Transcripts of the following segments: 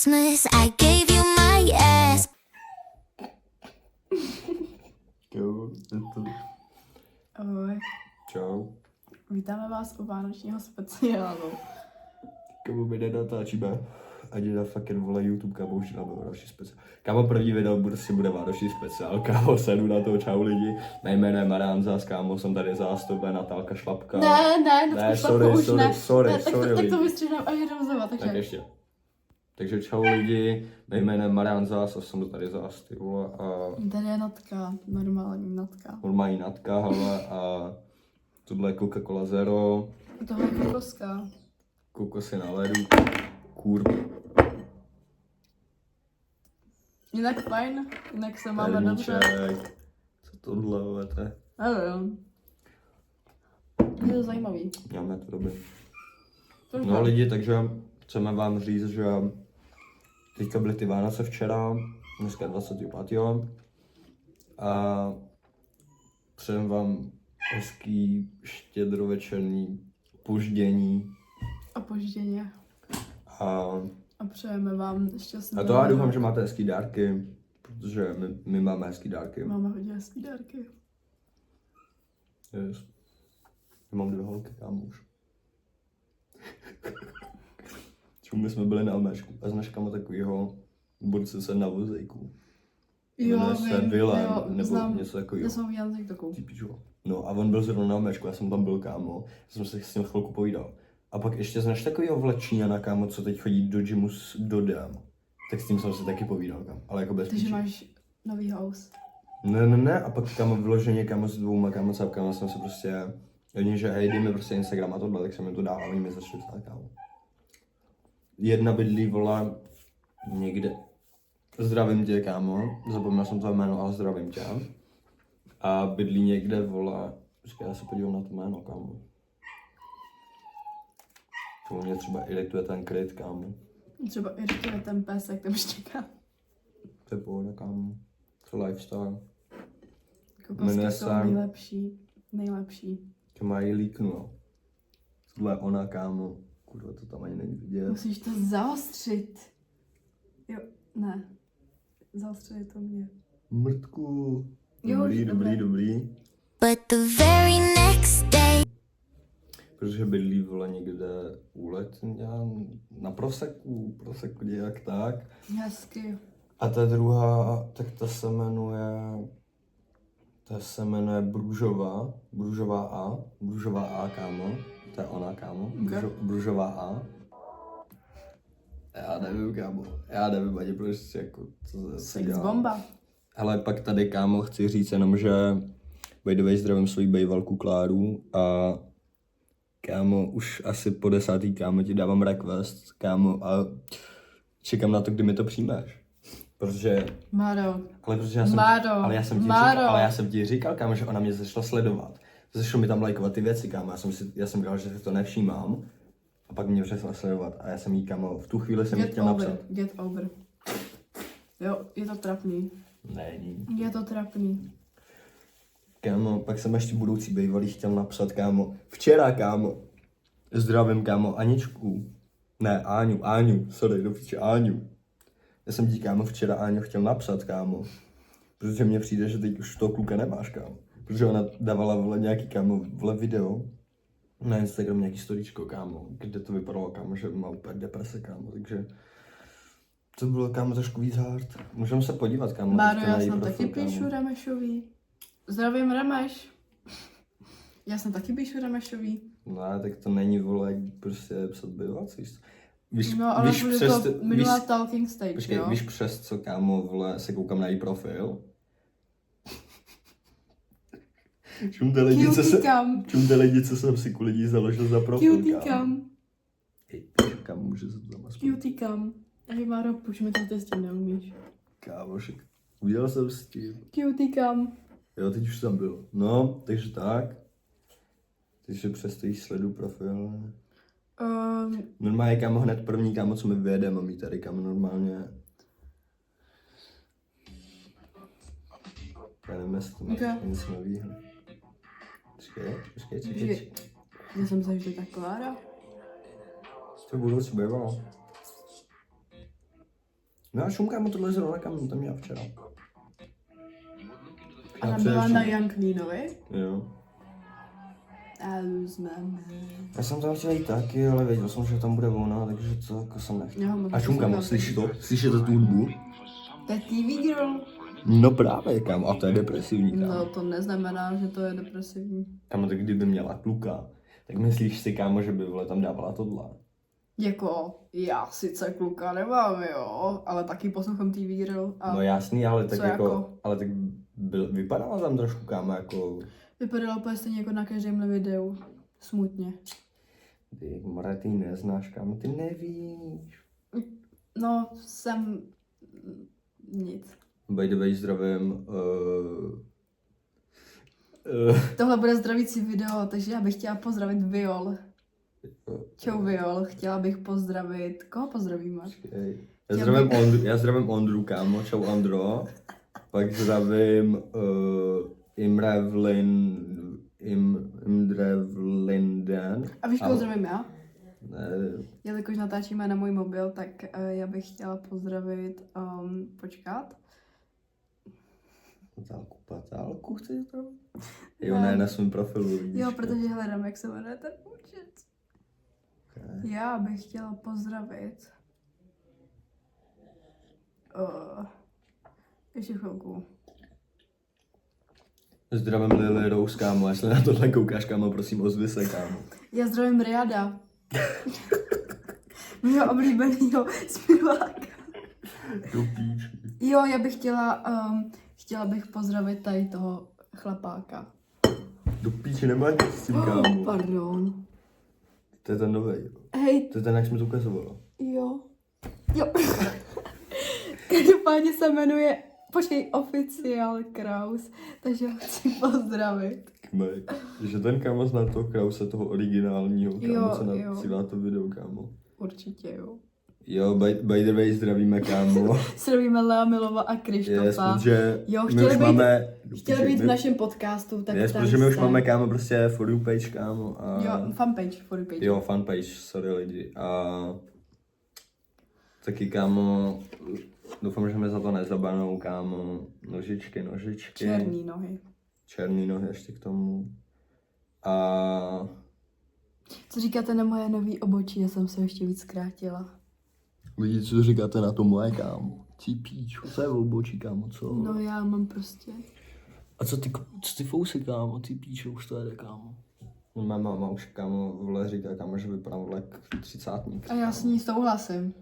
Christmas, I gave you my ass. Jo, Ahoj, čau. vítáme vás u vánočního speciálu. Kámo, my nenatáčíme ani na fucking vole YouTube, kámo, už dáme vánoční speciál. Kámo, první video bude vánoční speciál, kámo, sedu na to, čau lidi. Mé jméno je Marián Zás, kámo, jsem tady zástupem, Natálka Šlapka. Ne, sorry, tak to lidi. vystřídám až jdem znova, takže. Tak ještě. Takže čau lidi, mé jméno je Marián Zás a jsem tady zás, ty vole, a Tady je Natka, normální Natka. normální Natka, hele, a tohle je Coca-Cola Zero, Tohle je kokoska. kokosy na ledu, kurva. Jinak fajn, jinak se máme dobře. Perníček. Co tohle, vole, to je? Nevím. Je to zajímavý. Máme to dobře. Což No ne? lidi, takže chceme vám říct, že teďka byly ty Vánoce včera, dneska 25. A přejem vám hezký štědrovečerní poždění Opožděně. a A přejeme vám šťastný. to já doufám, že máte hezký dárky, protože my máme hezký dárky. Máme hodně hezký dárky. Yes. Já mám 2 holky, kámo už. My jsme byli na Alméšku a s naškama takovýho borce se na vozejku. Jmenuje se Vilém, nebo znám, něco takového. já jsem viděl na TikToku. Ty pičo. No a on byl zrovna na Alméšku, já jsem tam byl, kámo. Já jsem se s ním chvilku povídal. A pak ještě znáš takovýho vlečíňana, kámo, co teď chodí do gymu s Dodem. Tak s tím jsem se taky povídal, kámo. Ale jako bez Takže píči. máš nový house. Ne. A pak kámo vyloženě, kámo s 2 kámo cápkama jsem se prostě... Oni, že hej, dej mi prostě Instagram a tohle, tak jsem mi to dal a oni mi začali psát, kámo. Jedna bydlí, volá někde. Zdravím tě, kámo. Zapomněl jsem to jméno, ale zdravím tě. A bydlí někde, volá. Počkej, já se podívám na to jméno, kámo. To mě třeba irituje ten kryt, kámo. Třeba irituje ten pes, tam štěká. To je pohoda, kámo. To je lifestyle. Kokosky Jmenuje jsou se- nejlepší. To mají líknu, jo. Tohle je ona, kámo. Kurva, to tam ani není vidět. Musíš to zaostřit. Jo, ne. Zaostřit to mě. Mrtku. Jo, Dobrý. But the very next day, Protože bydlí, vole, někde u Letňan, na Proseku nějak tak. Hezky. A ta druhá, tak ta se jmenuje Bružová A, kámo. To je ona, kámo. Bružová A. Já nevím, kámo. Ani prostě jako, co se Sex dělá. bomba. Hele, pak tady, kámo, chci říct jenom, že by the way zdravím svoji bejvalku Kláru a kámo, už asi po 10. kámo ti dávám request, kámo, a čekám na to, kdy mi to přijmeš. Protože, Máro. protože já jsem, Máro, ale já jsem ti říkal, kámo, že ona mě začala sledovat. Začala mi tam lajkovat ty věci, kámo, já jsem říkal, že si to nevšímám. A pak mě přestala sledovat a já jsem jí, kámo, v tu chvíli jsem jí chtěl napsat. Get over. Jo, je to trapný. Není. Je to trapný. Kámo, pak jsem ještě budoucí bývalý chtěl napsat, kámo. Včera, kámo. Zdravím, kámo, Aničku. Ne, Áňu, sorry, do píče, Áňu. Já jsem ti, kámo, včera Áňu chtěl napsat, kámo. Protože mně přijde, že teď už toho kluka nemáš, kámo. Protože ona dávala, vole, nějaký, kámo, vole video na Instagram, nějaký storíčko, kámo, kde to vypadalo, kámo, že má úplně deprese, kámo, takže to bylo, kámo, trošku víc hard. Můžeme se podívat, kámo. Máro, teďka na já její jsem profil, taky kámo. píšu Remešový. Zdravím Remeš. Já jsem taky píšu Remešový. No, tak to není, vole, jak prostě psat bývací. Víš, No, ale víš bude přes, to minulá talking stage, počkej, jo? víš přes co, kámo, vole, se koukám na její profil? Čumte lidi, co jsem si ku lidí založil za profil, Cutie kámo. cam. Hej, kámo, může se to tam aspoň. Cutie cam. Hej Máro, proč mi to ty s tím neumíš? Kámo, však udělal jsem s tím. Cutie cam. Jo, teď už tam byl. No, takže tak. Takže přes to jí sledu profil. Normálně, kámo, hned první, kámo, co mi vyjede, mám jí tady, kámo, normálně. Já nevím, jestli to Okay. nic novýho. Počkej. Já jsem se vždy tak Klára. To budoucí bývalo. No a šum, kámo, tohle zrovna kámo, tam měla včera. Ona byla na Janklínovi. Jo. A jsme. Já jsem tam chtěl jít taky, ale věděl jsem, že tam bude ona, takže to jako jsem nechtěl. Jo, A šum, kámo, slyšíš to? Slyšíte tu hudbu? To je TV Girl. No právě, kámo, a to je depresivní, kámo. No to neznamená, že to je depresivní. Kámo, tak kdyby měla kluka, tak myslíš si, kámo, že by vole tam dávala tohle? Jako, já sice kluka nemám, jo, ale taky poslouchám TV Girl. A No jasný, ale tak co jako, ale tak vypadala tam trošku, kámo, jako... vypadalo úplně stejně jako na každém videu. Smutně. Ty, Mara, ty neznáš, kámo, ty nevíš. No, jsem... nic. By the way, zdravím. Tohle bude zdravící video, takže já bych chtěla pozdravit Viol. Čau Viol, chtěla bych pozdravit... Koho pozdravíme? Já zdravím Ondru, kámo, čau Ondro. Pak zdravím Imrevlinden. A víš, koho zdravím já? Ne, Jelikož natáčíme na můj mobil, tak já bych chtěla pozdravit... počkat. Patálku chceš zdravit? Jo, ne, na svém profilu, vidíš. Jo, protože hledám, jak se jmenuje ten účet. Okay. Já bych chtěla pozdravit... ještě chvilku. Zdravím Lily Rose, kámo, jestli na tohle koukáš, kámo, prosím ozvi se, kámo. Já zdravím Riada. Mýho oblíbenýho zpěváka. Do píči. Jo, já bych chtěla bych pozdravit tady toho chlapáka. Do píči, nemáš s tím, kámo. Pardon. To je ten novej, jo. Hej, To je ten, jak jsme to ukazovali. jo. Jo. Každopádně se jmenuje, počkej, Oficiál Kraus, takže ho chci pozdravit. Kmej. Že ten kámo zná toho Krause, toho originálního, kámo, Jo, se jo. nacílá to video, kámo. Určitě jo. Jo, by the way, zdravíme, kámo. Zdravíme Lea Milova a Yes, Krištofa. protože Jo, my už máme... Chtěli být v našem podcastu, tak Yes, tady protože my už jste. máme, kámo, prostě for you page, kámo. A... Jo, fanpage, for you page. Jo, fanpage, sorry lidi. A taky, kámo, doufám, že mi za to nezabanou, kámo. Nožičky. Černý nohy. Černý nohy ještě k tomu. A Co říkáte na moje nový obočí? Já jsem se ještě víc zkrátila. lidi, co říkáte na to moje, kámo? Ty píču, co je v obočí, kámo, co? No já mám prostě... A co ty fousy, kámo? Ty píču, už to jede, kámo. Má máma už, kámo, vole říká, kámo, že vypadám vole jak 30. A já s ní souhlasím.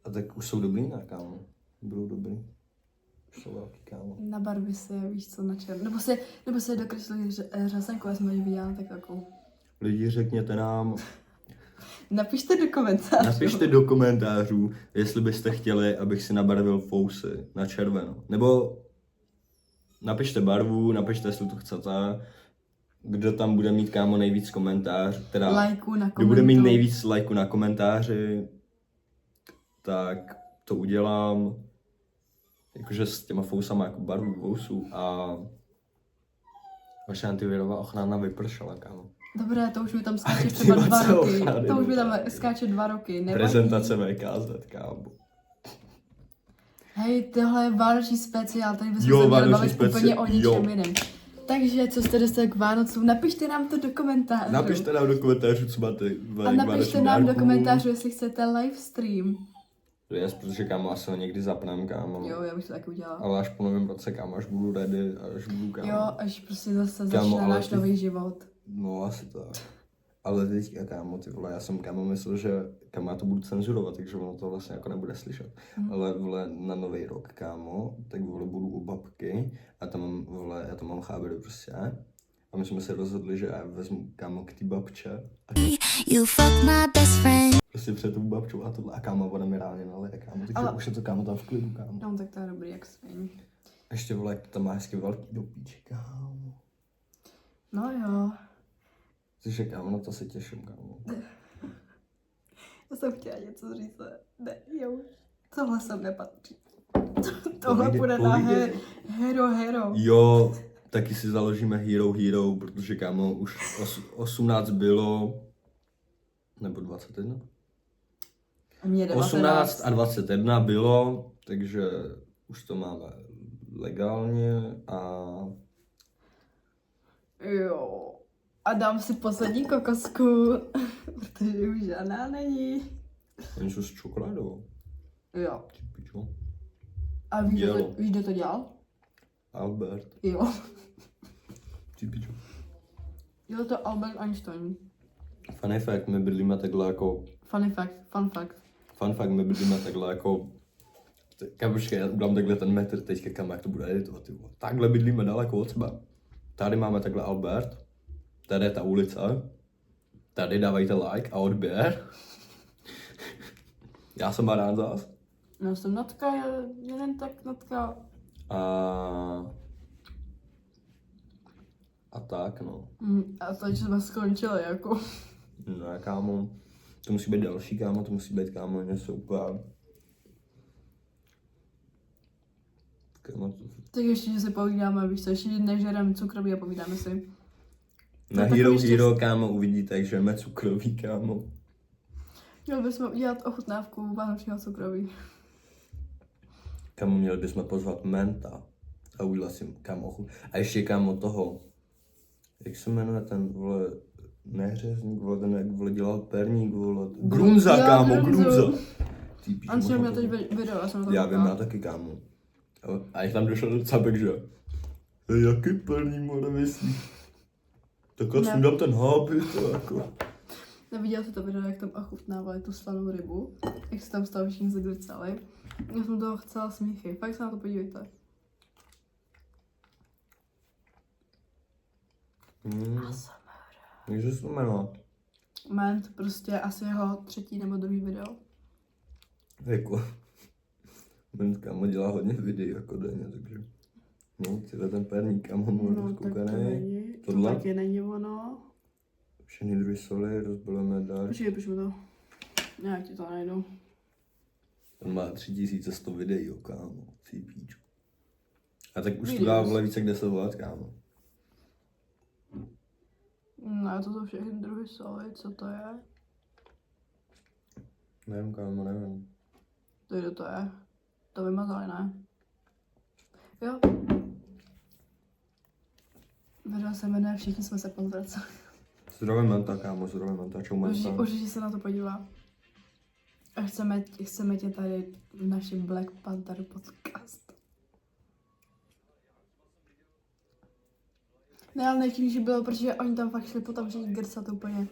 A tak už jsou dobrý, ne, kámo? Budou dobrý. Už jsou velký, kámo. Na barvy se, víš co, na černo. Nebo se dokreslili řasenku, já jsem ji viděla tak jako... Lidi, řekněte nám, Napište do komentářů. napište do komentářů, jestli byste chtěli, abych si nabarvil fousy na červeno. Nebo napište barvu, napište, jestli to chcete. Kdo tam bude mít, kámo, nejvíc komentář, teda Lajků na kdo bude mít komentu. nejvíc lajků na komentáři, tak to udělám. Jakože s těma fousama jako barvu fousů a vaše antivirová ochrana vypršela, kámo. Dobré, to už mi tam skáče třeba 2 Aktivace roky. ochrany. To už mi tam skáče 2 roky. Nevadí. Prezentace VKZ, kámo. Hej, tohle je vánoční speciál, tady bychom Jo, se měli vánoční bavit úplně o speciál, ničem jiném. Takže, co jste dostali k Vánocům, napište nám to do komentářů. Napište nám do komentářů, co máte A napište nám do komentářů, jestli chcete livestream. Yes, protože, kámo, asi ho někdy zapnem, kámo. Jo, já bych to taky udělala. Ale až po novém roce, kámo, až budu ready, až budu, kámo. Jo, až prostě zase Kámo, začne ale náš ty- nový život. No, asi tak. Ale teďka, kámo, ty vole, já jsem, kámo, myslel, že, kámo, já to budu cenzurovat, takže ono to vlastně jako nebude slyšet. Ale, vole, na nový rok, kámo, tak, vole, budu u babky a tam mám, vole, já tam mám cháberu prostě. A my jsme se rozhodli, že já vezmu, kámo, k té babče a You fuck my best friend. prostě před tou babčou a tohle. A kámo, ona mi reálně nalije, kámo, takže Ale- už je to, kámo, tam v klidu, kámo. No, tak to je dobrý, jak svým. Ještě, vole, jak to tam má hezky velký do píči, kámo. No jo. Takže, kámo, na to se těším, kámo. Já jsem chtěla něco říct, ale ne, jo. Tohle sem nepatří. Tohle bude na povídej. Hero. Jo, taky si založíme Hero, protože, kámo, už 18 bylo, nebo 21? A mě 18 a 21 bylo Takže už to máme legálně a Jo. A dám si poslední kokosku, protože už žádná není. oni jsou s čokoládou. Jo. Ty pičo. A víš, Dělo. kdo to dělal? Albert. Jo. Ty pičo. Dělal to Albert Einstein. Funny fact, my bydlíme takhle jako... Fun fact. Fun fact, my bydlíme takhle jako... Počkej, já udělám takhle ten metr teďka, kam jak to bude editovat, ty vole. Takhle bydlíme daleko od sebe. Tady máme takhle Albert. Tady je ta ulice. Tady dávajte like a odběr. Já jsem Marán zás. Já jsem Natka, jeden tak Natka. A tak no. A to, že jsme skončili jako. No a kámo, to musí být další kámo, to musí být kámo něco úplně. Kámo, Tak ještě, že si povídáme, víš co, ještě nežerem cukroví a povídáme si. na takový Hero štěstí. Hero kámo uvidíte, jak žijeme cukroví kámo. Měli bychom udělat ochutnávku vánočního cukroví. Kámo, měli bychom pozvat Menta a udělat si kámo ochut. A ještě kámo toho, jak se jmenuje ten vole, ne řezník, vole, ten jak vole dělal perník, vole, Grunza Jo, kámo, Grunzu. Grunza. Ty píčo, On si možná měl to- teď video, já jsem na to Já vím, já koukala. taky kámo. A jak tam došel do capek, že? Jaký perník more myslí? Tak já Ne. jsem dal ten háby, to jako. Neviděl jsi to video, jak tam ochutnávali tu slanou rybu? Jak se tam stalo všichni zadrcali? Já jsem toho chcela smíchy, fakt se na to podívejte. Takže se to jmenuje. Ment, prostě asi jeho třetí nebo druhý video. Jako. Ment kámo dělá hodně videí jako denně, takže. No, tyhle ten perník kámo můžu No, tak to zkoukaný. není, to Tohle? taky není ono. Všechny druhy soli, rozbalujeme dál. Počkej, počkej to. Nějak ti to najdu. On má 3100 videí, jo, kámo. Ty píčo. A tak už to Videos. dá vole více jak 10 let, kámo. Ne, to jsou všechny druhy soli, co to je? Nevím, kámo, nevím. To kdo to je? To vymazali, ne? Jo. Video se jmenuje Všichni jsme se pozvraceli. Zdravím Menta, kámo, zdravím Menta, čau Menta. Určitě se na to podívá. A chceme tě tady v našem Black Panther podcast. Ne, ale nejtěžší bylo, protože oni tam fakt šli potom všichni grcat úplně.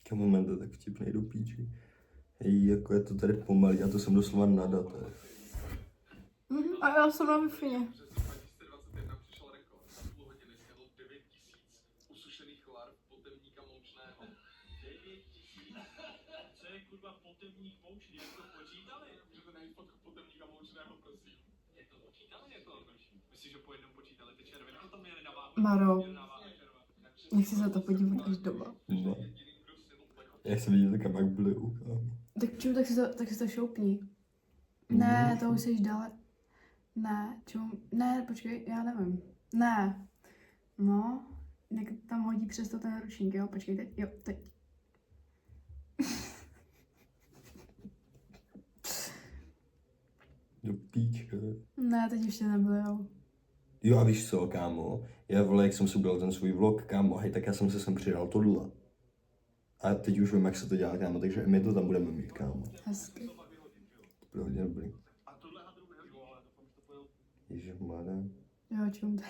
Kámo, Menta tak vtipnej do píči. Hej, jako je to tady pomalý, já to jsem doslova na datech. A já jsem na Wi-Fi. 2021 přišel rekord. Za půl hodiny snědl 9 000 usušených larv potevníka moučného. 9 000? Co je kurva potevník moučný? Jak to počítali? Můžete najít fotku potevníka moučného, prosím. Je to počítali? Je to odnoží. Myslíš, že po jednom počítali ty červené? To tam měli na váhu. Maro, Měli na váhu červené. nechci se na to podívat až doma. No. Jak se vidíte, kam jak byli u kámo. Tak čum, tak si to šoupni. Ne, to už jsi dále. Ne, čum, ne, počkej, já nevím. Ne. No, jak tam hodí přesto ten ručník, jo, počkej, teď, jo, teď. Do píče. Ne, teď ještě nebyl, jo. Jo a víš co, kámo, já vole, jak jsem si udělal ten svůj vlog, kámo, hej, tak já jsem se sem přidal tohle. A teď už vím, jak se to dělá, kámo, takže my to tam budeme mít, kámo. Hezky. To bude hodně dobrý. A tohle hadru nehodí, ale doufám, že to pojel. Ježišmarja. Jo, čum, teď.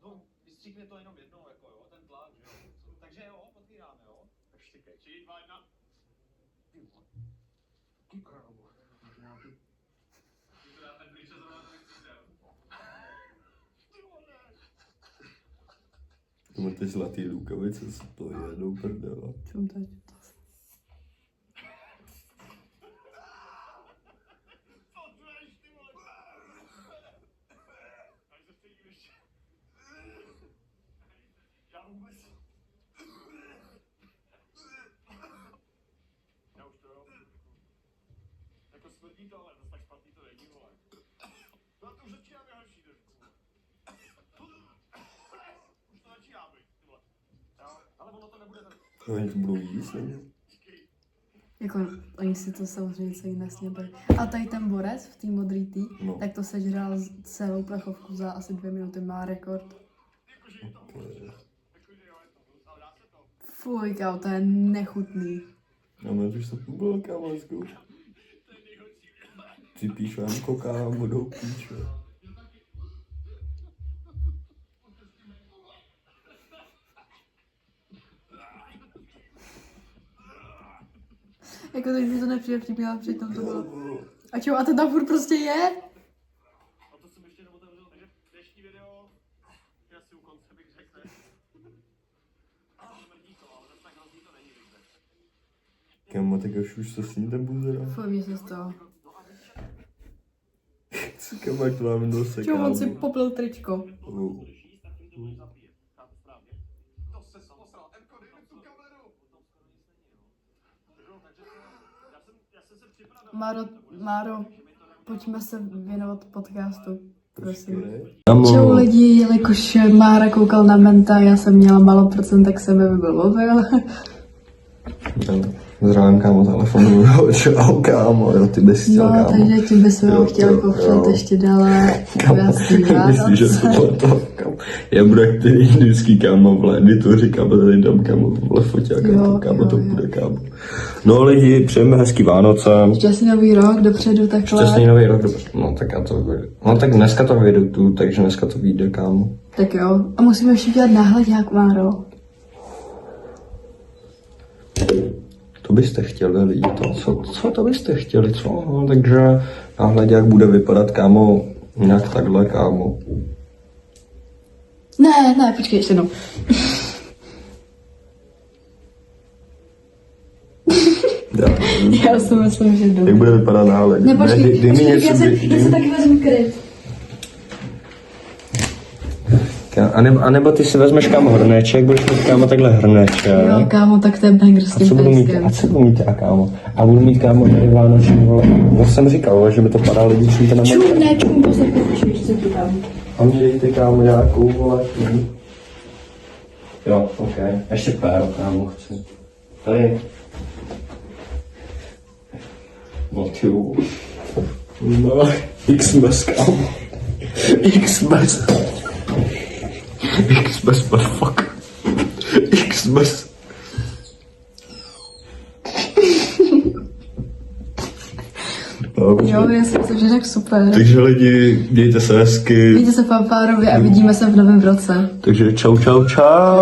No, vystříkne to jenom jednou, jako jo, ten tlak, že jo. Takže jo, otvíráme, jo. Tak štěkej. 3, 2, 1. Ty krávo. To dá ten klíče zrovna to nechci, jo. To máte zlatý rukavice, co to je, do prdela. Čum, teď. Co tveš, ty vole? Takže se cítím ještě. Já vůbec. Já už to jo. Jako smrdí to, ale zase tak špatný to není, vole. No a to už začíná být horší trošku. Už to začíná být. Oni to budou jíst, ne? Jako, oni si to samozřejmě celý nesnědli. A tady ten borec v té modrý tý, No. tak to sežral celou plechovku za asi 2 minuty, má rekord. Fuj, kámo, to je nechutný. A mě už to bylo, kámo, let's go. Ty píšu, Janko, kámo, jdou píče. Jako teď mi to nepřijde vtipně, ale přitom to bylo. A čo, a ten tam furt prostě je? A to jsem ještě neotevřel, takže dnešní video je asi u konce, bych řekl. Smrdí to, ale zase tak hrozný to není, bych řekl. Kámo, tak už to sní ten buzera. Fuj, mě se z toho. Kámo, jak to máme nose, Čo, kámo. on si poplil tričko. Oh. To se posral, Emko, dej mi tu kameru! Já jsem se připravil. Máro, pojďme se věnovat podcastu, prosím. Kámo, Čau lidi, jelikož Mára koukal na Menta, já jsem měla málo procent, tak jsem mi vybil mobil. zdravím, kámo, telefonu, čau, kámo, jo, ty bys chtěl, No, kámo. takže ti bychom Jo, ho chtěli jo, popřát jo. ještě dále krásný Myslíš, že Vánoce. to kámo. Já budu jak ty indický, kámo, v editoři, kámo, tady dám, kámo, vole foťák, Jo, kámo, jo, to jo. bude, kámo. No lidi, přejeme hezký Vánoce. Šťastný nový rok dopředu takhle. Šťastný nový rok, dobře. No tak já to vyjdu. No tak dneska to vyjdu tu, takže dneska to vyjde, kámo. Tak jo, a musíme ještě dělat náhledák, Máro. To byste chtěli lidi, co to byste chtěli, co? No, takže náhled, jak bude vypadat, kámo, nějak takhle, kámo. Ne, počkej ještě jednou. Já si myslím, že jdu. Jak bude vypadat náhled? Ne, počkej, dej mi počkej, něco, já se taky vezmu kryt. A nebo ty si vezmeš, kámo, hrneček, budeš mít, kámo, takhle hrneček. Jo, kámo, tak to je banger s A tím co budu mít, pejskem. a co budu mít já, kámo? A budu mít, kámo, tady vánoční, vole. Já jsem říkal, že by to padalo lidi, když to nemá. Čum, posledně, co tu tam. A mě dejte, kámo, nějakou, vole. Jo, ok. Ještě péro, kámo, chci. Tady. No ty jo. No, Xmas, kámo. Xmas. Xmas, motherfucker. Xmas. Jo, já si myslím, že tak super. Takže lidi, dějte se hezky. Mějte se fanfárově a vidíme se v novém roce. Takže čau, čau, čau.